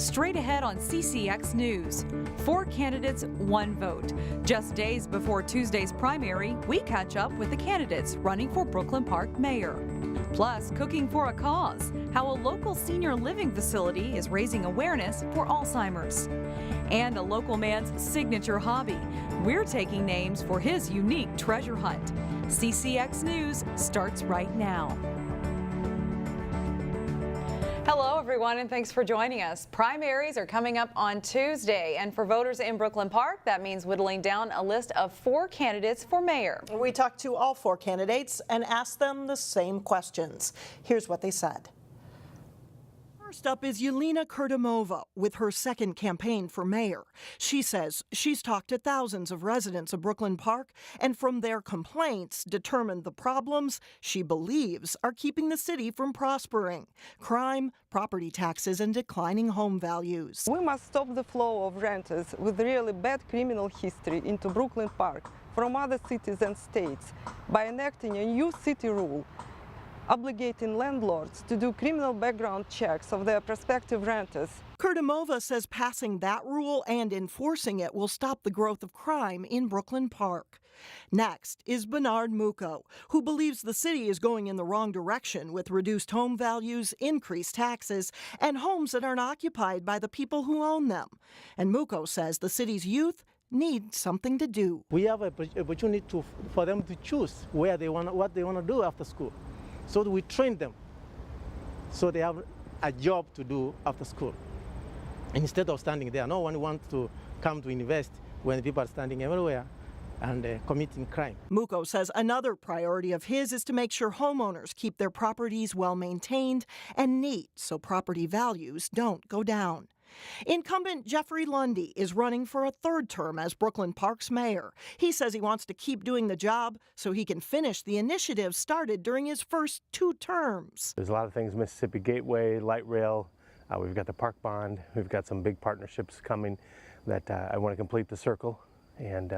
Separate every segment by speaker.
Speaker 1: Straight ahead on CCX News. 4 candidates, 1 vote. Just days before Tuesday's primary, we catch up with the candidates running for Brooklyn Park mayor. Plus, cooking for a cause, how a local senior living facility is raising awareness for Alzheimer's. And a local man's signature hobby. We're taking names for his unique treasure hunt. CCX News starts right now. Hello, everyone, and thanks for joining us. Primaries are coming up on Tuesday, and for voters in Brooklyn Park, that means whittling down a list of 4 candidates for mayor.
Speaker 2: We talked to all 4 candidates and asked them the same questions. Here's what they said. First up is Yelena Kurdamova with her second campaign for mayor. She says she's talked to thousands of residents of Brooklyn Park and from their complaints determined the problems she believes are keeping the city from prospering: crime, property taxes, and declining home values.
Speaker 3: We must stop the flow of renters with really bad criminal history into Brooklyn Park from other cities and states by enacting a new city rule obligating landlords to do criminal background checks of their prospective renters.
Speaker 2: Kurdamova says passing that rule and enforcing it will stop the growth of crime in Brooklyn Park. Next is Bernard Mucco, who believes the city is going in the wrong direction with reduced home values, increased taxes, and homes that aren't occupied by the people who own them. And Mucco says the city's youth need something to do.
Speaker 4: We have an opportunity for them to choose what they want to do after school. So we train them so they have a job to do after school. Instead of standing there, no one wants to come to invest when people are standing everywhere and committing crime.
Speaker 2: Mucco says another priority of his is to make sure homeowners keep their properties well maintained and neat so property values don't go down. Incumbent Jeffrey Lundy is running for a 3rd term as Brooklyn Park's mayor. He says he wants to keep doing the job so he can finish the initiative started during his first 2 terms.
Speaker 5: There's a lot of things: Mississippi Gateway, light rail, we've got the park bond, we've got some big partnerships coming that I want to complete the circle and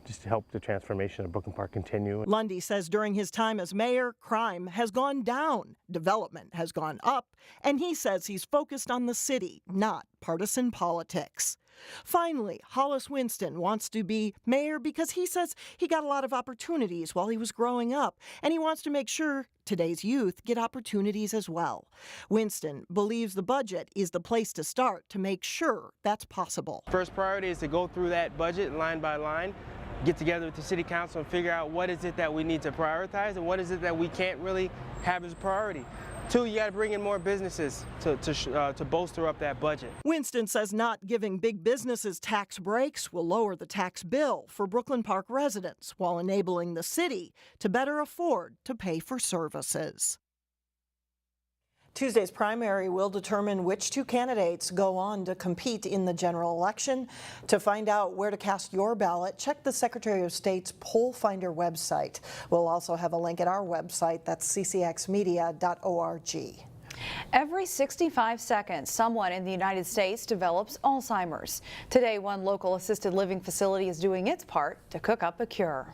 Speaker 5: just to help the transformation of Brooklyn Park continue.
Speaker 2: Lundy says during his time as mayor, crime has gone down, development has gone up, and he says he's focused on the city, not partisan politics. Finally, Hollis Winston wants to be mayor because he says he got a lot of opportunities while he was growing up, and he wants to make sure today's youth get opportunities as well. Winston believes the budget is the place to start to make sure that's possible.
Speaker 6: First priority is to go through that budget line by line, get together with the city council and figure out what is it that we need to prioritize and what is it that we can't really have as a priority. 2, you got to bring in more businesses to bolster up that budget.
Speaker 2: Winston says not giving big businesses tax breaks will lower the tax bill for Brooklyn Park residents while enabling the city to better afford to pay for services. Tuesday's primary will determine which 2 candidates go on to compete in the general election. To find out where to cast your ballot, check the Secretary of State's Poll Finder website. We'll also have a link at our website, that's ccxmedia.org.
Speaker 1: Every 65 seconds, someone in the United States develops Alzheimer's. Today, one local assisted living facility is doing its part to cook up a cure.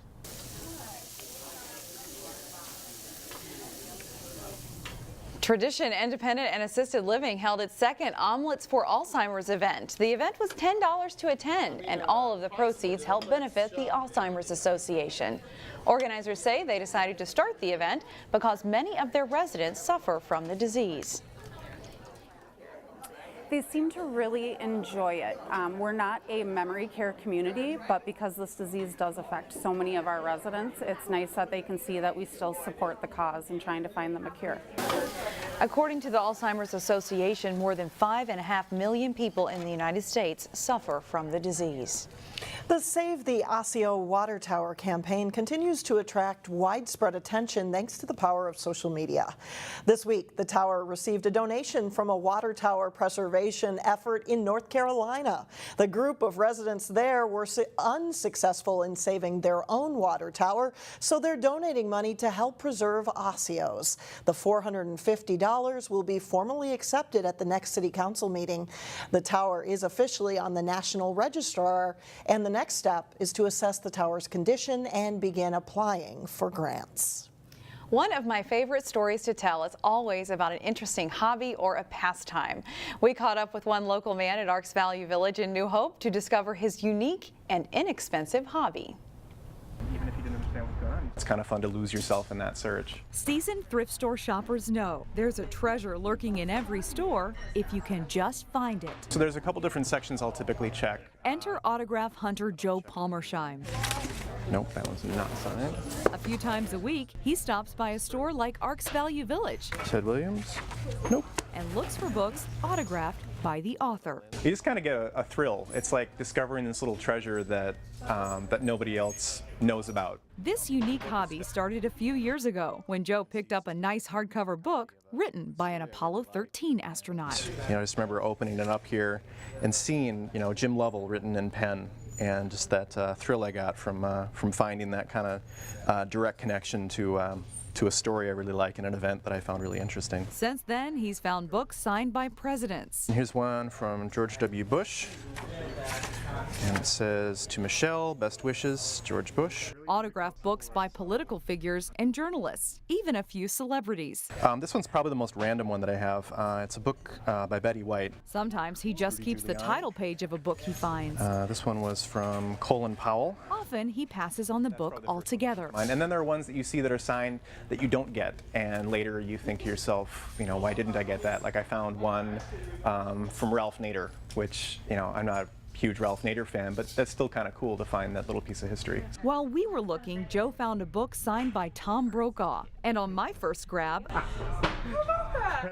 Speaker 1: Tradition Independent and Assisted Living held its second Omelets for Alzheimer's event. The event was $10 to attend, and all of the proceeds help benefit the Alzheimer's Association. Organizers say they decided to start the event because many of their residents suffer from the disease.
Speaker 7: They seem to really enjoy it. We're not a memory care community, but because this disease does affect so many of our residents, it's nice that they can see that we still support the cause in trying to find them a cure.
Speaker 1: According to the Alzheimer's Association, more than 5.5 million people in the United States suffer from the disease.
Speaker 2: The Save the Osseo Water Tower campaign continues to attract widespread attention thanks to the power of social media. This week, the tower received a donation from a water tower preservation effort in North Carolina. The group of residents there were unsuccessful in saving their own water tower, so they're donating money to help preserve Osseo's. The $450 will be formally accepted at the next City Council meeting. The tower is officially on the National Register, and the next step is to assess the tower's condition and begin applying for grants.
Speaker 8: One of my favorite stories to tell is always about an interesting hobby or a pastime. We caught up with one local man at Arks Value Village in New Hope to discover his unique and inexpensive hobby.
Speaker 9: Even if you didn't understand what's going on, it's kind of fun to lose yourself in that search.
Speaker 1: Seasoned thrift store shoppers know there's a treasure lurking in every store if you can just find it.
Speaker 9: So there's a couple different sections I'll typically check.
Speaker 1: Enter autograph hunter Joe Palmersheim.
Speaker 9: Nope, that one's not signed.
Speaker 1: A few times a week, he stops by a store like Arks Value Village.
Speaker 9: Ted Williams? Nope.
Speaker 1: And looks for books autographed by the author.
Speaker 9: You just kind of get a thrill. It's like discovering this little treasure that that nobody else knows about.
Speaker 1: This unique hobby started a few years ago when Joe picked up a nice hardcover book written by an Apollo 13 astronaut.
Speaker 9: I just remember opening it up here and seeing, Jim Lovell written in pen, and just that thrill I got from finding that kind of direct connection to a story I really like and an event that I found really interesting.
Speaker 1: Since then, he's found books signed by presidents.
Speaker 9: Here's one from George W. Bush, and it says, "To Michelle, best wishes, George Bush."
Speaker 1: Autographed books by political figures and journalists, even a few celebrities.
Speaker 9: This one's probably the most random one that I have. It's a book by Betty White.
Speaker 1: Sometimes he just keeps the title page of a book he finds.
Speaker 9: This one was from Colin Powell.
Speaker 1: Often he passes on the book altogether.
Speaker 9: And then there are ones that you see that are signed that you don't get, and later you think to yourself, why didn't I get that? Like I found one from Ralph Nader, which, I'm not a huge Ralph Nader fan, but that's still kind of cool to find that little piece of history.
Speaker 1: While we were looking, Joe found a book signed by Tom Brokaw, and on my first grab,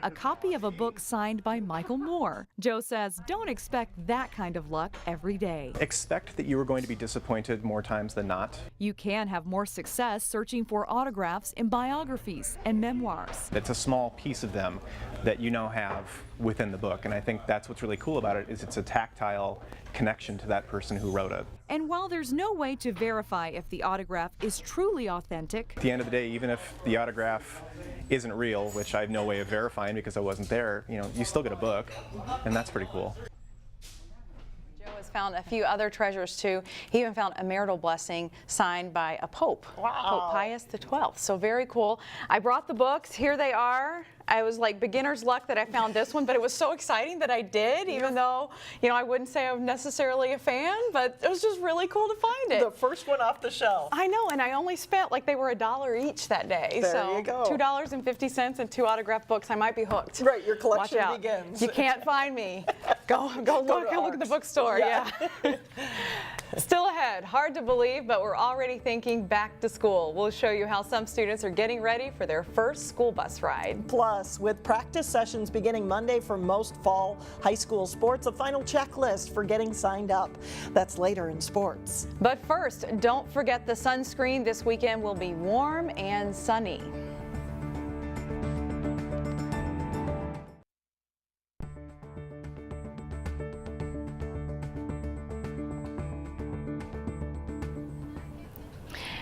Speaker 1: a copy of a book signed by Michael Moore. Joe says don't expect that kind of luck every day.
Speaker 9: Expect that you are going to be disappointed more times than not.
Speaker 1: You can have more success searching for autographs in biographies and memoirs.
Speaker 9: It's a small piece of them that you now have within the book, and I think that's what's really cool about it, is it's a tactile connection to that person who wrote it.
Speaker 1: And while there's no way to verify if the autograph is truly authentic,
Speaker 9: at the end of the day, even if the autograph isn't real, which I have no way of verifying because I wasn't there, you still get a book, and that's pretty cool.
Speaker 8: Joe has found a few other treasures too. He even found a marital blessing signed by a pope, Pope Pius XII. So very cool. I brought the books. Here they are. I was like beginner's luck that I found this one, but it was so exciting that I did, even though, I wouldn't say I'm necessarily a fan, but it was just really cool to find it.
Speaker 2: The first one off the shelf.
Speaker 8: I know, and I only spent they were $1 each that day.
Speaker 2: There you go.
Speaker 8: $2.50 and 2 autographed books. I might be hooked.
Speaker 2: Right, your collection
Speaker 8: Watch out.
Speaker 2: begins.
Speaker 8: You can't find me. Go look at the bookstore. Yeah. Still ahead. Hard to believe, but we're already thinking back to school. We'll show you how some students are getting ready for their first school bus ride.
Speaker 2: Plus, with practice sessions beginning Monday for most fall high school sports, a final checklist for getting signed up. That's later in sports.
Speaker 8: But first, don't forget the sunscreen. This weekend will be warm and sunny.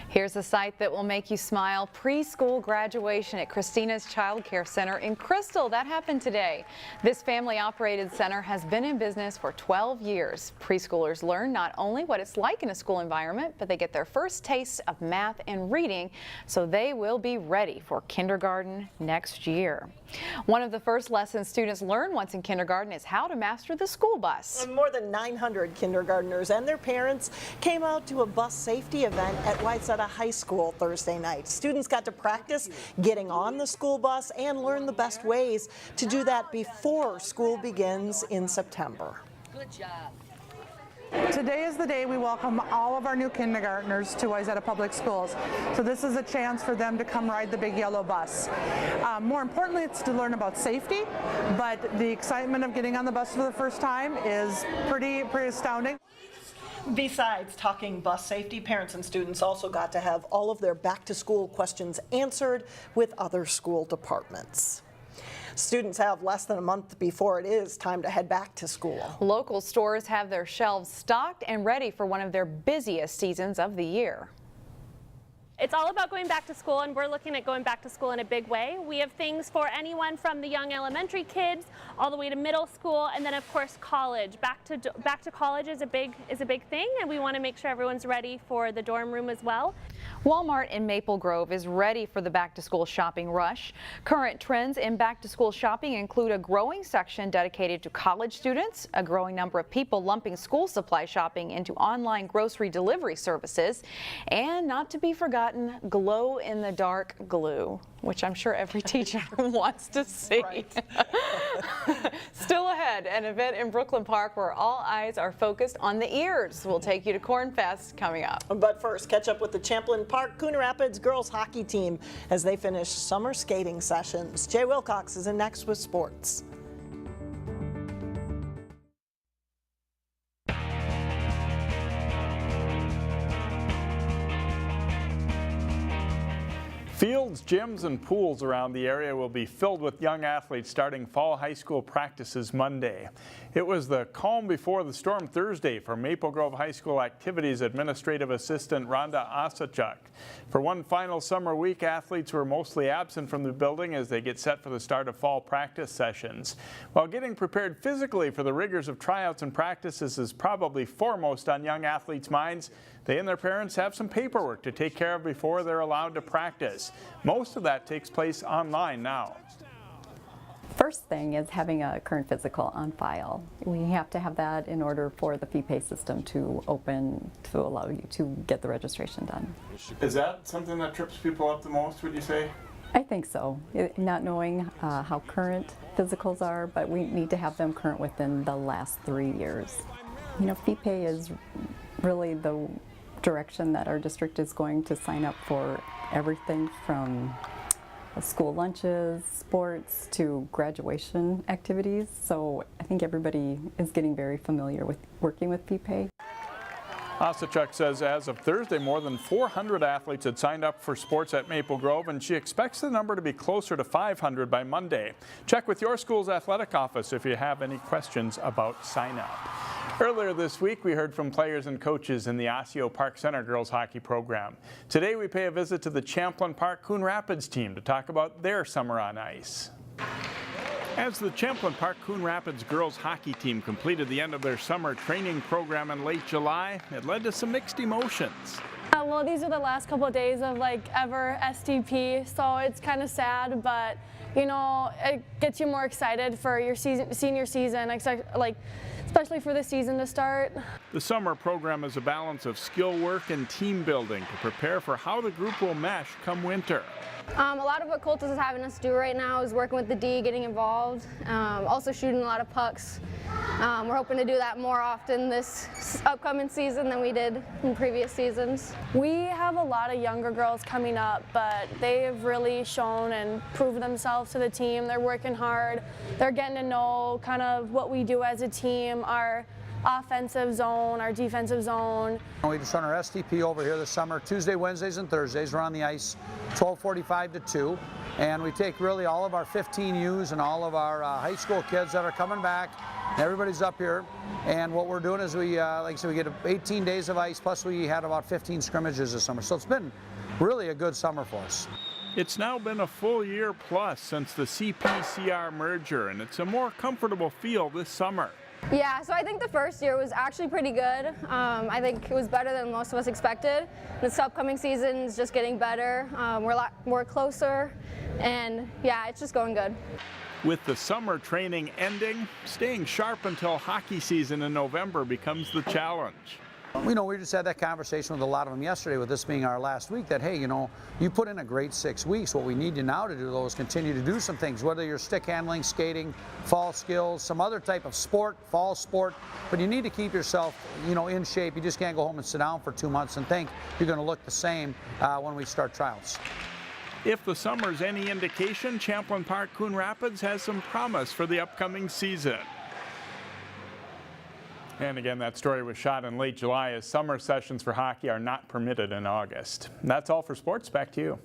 Speaker 8: Here's a site that will make you smile. Preschool graduation at Christina's Child Care Center in Crystal. That happened today. This family-operated center has been in business for 12 years. Preschoolers learn not only what it's like in a school environment, but they get their first taste of math and reading, so they will be ready for kindergarten next year. One of the first lessons students learn once in kindergarten is how to master the school bus.
Speaker 2: And more than 900 kindergartners and their parents came out to a bus safety event at Whiteside High School Thursday night. Students got to practice getting on the school bus and learn the best ways to do that before school begins in September.
Speaker 10: Good job.
Speaker 11: Today is the day we welcome all of our new kindergartners to Wayzata Public Schools. So this is a chance for them to come ride the big yellow bus. More importantly, it's to learn about safety, but the excitement of getting on the bus for the first time is pretty astounding.
Speaker 2: Besides talking bus safety, parents and students also got to have all of their back-to-school questions answered with other school departments. Students have less than a month before it is time to head back to school.
Speaker 8: Local stores have their shelves stocked and ready for one of their busiest seasons of the year.
Speaker 10: It's all about going back to school, and we're looking at going back to school in a big way. We have things for anyone from the young elementary kids all the way to middle school, and then of course college. Back to college is a big thing, and we want to make sure everyone's ready for the dorm room as well.
Speaker 8: Walmart in Maple Grove is ready for the back-to-school shopping rush. Current trends in back-to-school shopping include a growing section dedicated to college students, a growing number of people lumping school supply shopping into online grocery delivery services, and not to be forgotten, glow-in-the-dark glue, which I'm sure every teacher wants to see.
Speaker 2: Right.
Speaker 8: Still ahead, an event in Brooklyn Park where all eyes are focused on the ears. We'll take you to Corn Fest coming up.
Speaker 2: But first, catch up with the Champlin Park-Coon Rapids girls hockey team as they finish summer skating sessions. Jay Wilcox is in next with sports.
Speaker 12: Fields, gyms, and pools around the area will be filled with young athletes starting fall high school practices Monday. It was the calm before the storm Thursday for Maple Grove High School Activities Administrative Assistant Rhonda Osseo. For one final summer week, athletes were mostly absent from the building as they get set for the start of fall practice sessions. While getting prepared physically for the rigors of tryouts and practices is probably foremost on young athletes' minds, they and their parents have some paperwork to take care of before they're allowed to practice. Most of that takes place online now.
Speaker 13: First thing is having a current physical on file. We have to have that in order for the fee pay system to open to allow you to get the registration done.
Speaker 12: Is that something that trips people up the most, would you say?
Speaker 13: I think so. Not knowing how current physicals are, but we need to have them current within the last 3 years. You know, fee pay is really the direction that our district is going to sign up for everything from school lunches, sports, to graduation activities. So I think everybody is getting very familiar with working with fee pay.
Speaker 12: Osseo says as of Thursday, more than 400 athletes had signed up for sports at Maple Grove, and she expects the number to be closer to 500 by Monday. Check with your school's athletic office if you have any questions about sign up. Earlier this week, we heard from players and coaches in the Osseo Park Center girls hockey program. Today, we pay a visit to the Champlin Park-Coon Rapids team to talk about their summer on ice. As the Champlin Park-Coon Rapids girls hockey team completed the end of their summer training program in late July, it led to some mixed emotions.
Speaker 14: Well, these are the last couple of days of ever STP, so it's kind of sad, but you know, it gets you more excited for your senior season, especially for the season to start.
Speaker 12: The summer program is a balance of skill work and team building to prepare for how the group will mesh come winter.
Speaker 15: A lot of what Coltis is having us do right now is working with the D, getting involved, also shooting a lot of pucks. We're hoping to do that more often this upcoming season than we did in previous seasons.
Speaker 14: We have a lot of younger girls coming up, but they have really shown and proved themselves to the team. They're working hard. They're getting to know kind of what we do as a team, our offensive zone, our defensive zone.
Speaker 16: We just run our STP over here this summer, Tuesday, Wednesdays, and Thursdays. We're on the ice 12:45 to 2, and we take really all of our 15Us and all of our high school kids that are coming back. Everybody's up here, and what we're doing is we, like I said, we get 18 days of ice, plus we had about 15 scrimmages this summer. So it's been really a good summer for us.
Speaker 12: It's now been a full year plus since the CPCR merger, and it's a more comfortable feel this summer.
Speaker 15: Yeah, so I think the first year was actually pretty good. I think it was better than most of us expected. This upcoming season is just getting better. We're a lot more closer, and yeah, it's just going good.
Speaker 12: With the summer training ending, staying sharp until hockey season in November becomes the challenge.
Speaker 16: You know, we just had that conversation with a lot of them yesterday, with this being our last week, that, hey, you know, you put in a great 6 weeks. What we need you now to do, though, is continue to do some things, whether you're stick handling, skating, fall skills, some other type of sport, fall sport, but you need to keep yourself, you know, in shape. You just can't go home and sit down for 2 months and think you're going to look the same when we start trials.
Speaker 12: If the summer's any indication, Champlin Park-Coon Rapids has some promise for the upcoming season. And again, that story was shot in late July as summer sessions for hockey are not permitted in August. And that's all for sports. Back to you.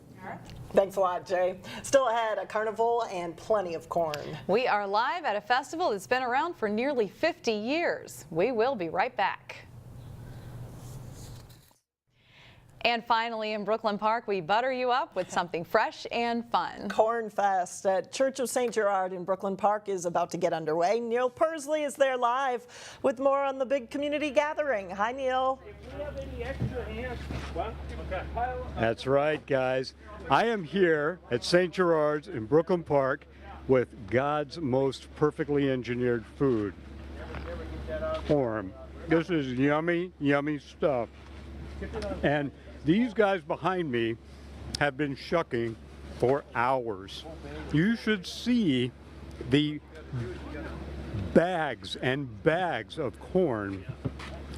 Speaker 2: Thanks a lot, Jay. Still ahead, a carnival and plenty of corn.
Speaker 8: We are live at a festival that's been around for nearly 50 years. We will be right back. And finally, in Brooklyn Park, we butter you up with something fresh and fun.
Speaker 2: Corn Fest at Church of St. Gerard in Brooklyn Park is about to get underway. Neil Persley is there live with more on the big community gathering. Hi, Neil.
Speaker 17: That's right, guys. I am here at St. Gerard's in Brooklyn Park with God's most perfectly engineered food, corn. This is yummy, yummy stuff. And these guys behind me have been shucking for hours. You should see the bags and bags of corn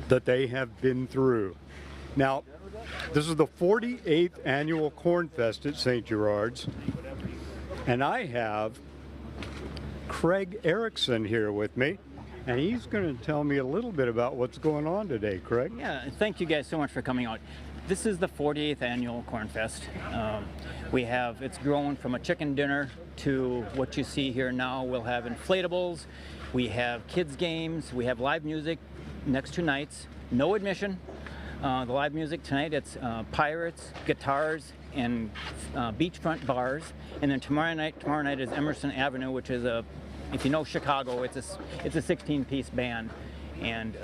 Speaker 17: that they have been through. Now, this is the 48th annual Corn Fest at St. Gerard's, and I have Craig Erickson here with me, and he's going to tell me a little bit about what's going on today. Craig?
Speaker 18: Yeah, thank you guys so much for coming out. This is the 48th annual Corn Fest. It's grown from a chicken dinner to what you see here now. We'll have inflatables, we have kids games, we have live music next 2 nights, no admission. The live music tonight, it's pirates, guitars, and beachfront bars. And then tomorrow night is Emerson Avenue, which is if you know Chicago, it's a 16-piece band, and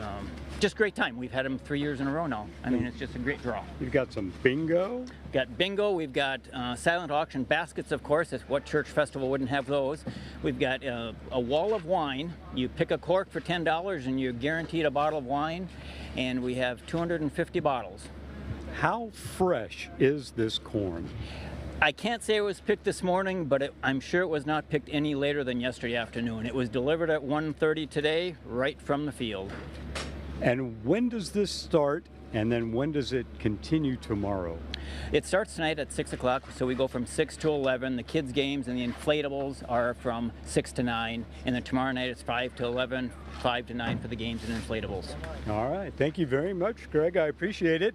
Speaker 18: just great time. We've had them 3 years in a row now. I mean, it's just a great draw.
Speaker 17: You've got some bingo?
Speaker 18: We've got bingo. We've got silent auction baskets, of course. What church festival wouldn't have those? We've got a wall of wine. You pick a cork for $10 and you're guaranteed a bottle of wine. And we have 250 bottles.
Speaker 17: How fresh is this corn?
Speaker 18: I can't say it was picked this morning, but I'm sure it was not picked any later than yesterday afternoon. It was delivered at 1:30 today, right from the field.
Speaker 17: And when does this start, and then when does it continue tomorrow?
Speaker 18: It starts tonight at 6 o'clock, so we go from 6 to 11. The kids' games and the inflatables are from 6 to 9, and then tomorrow night it's 5 to 11, 5 to 9 for the games and inflatables.
Speaker 17: All right, thank you very much, Greg. I appreciate it.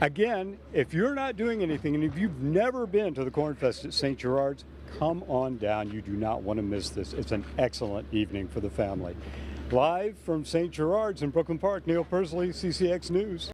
Speaker 17: Again, if you're not doing anything, and if you've never been to the Corn Fest at St. Gerard's, come on down. You do not want to miss this. It's an excellent evening for the family. Live from St. Gerard's in Brooklyn Park, Neil Persley, CCX News.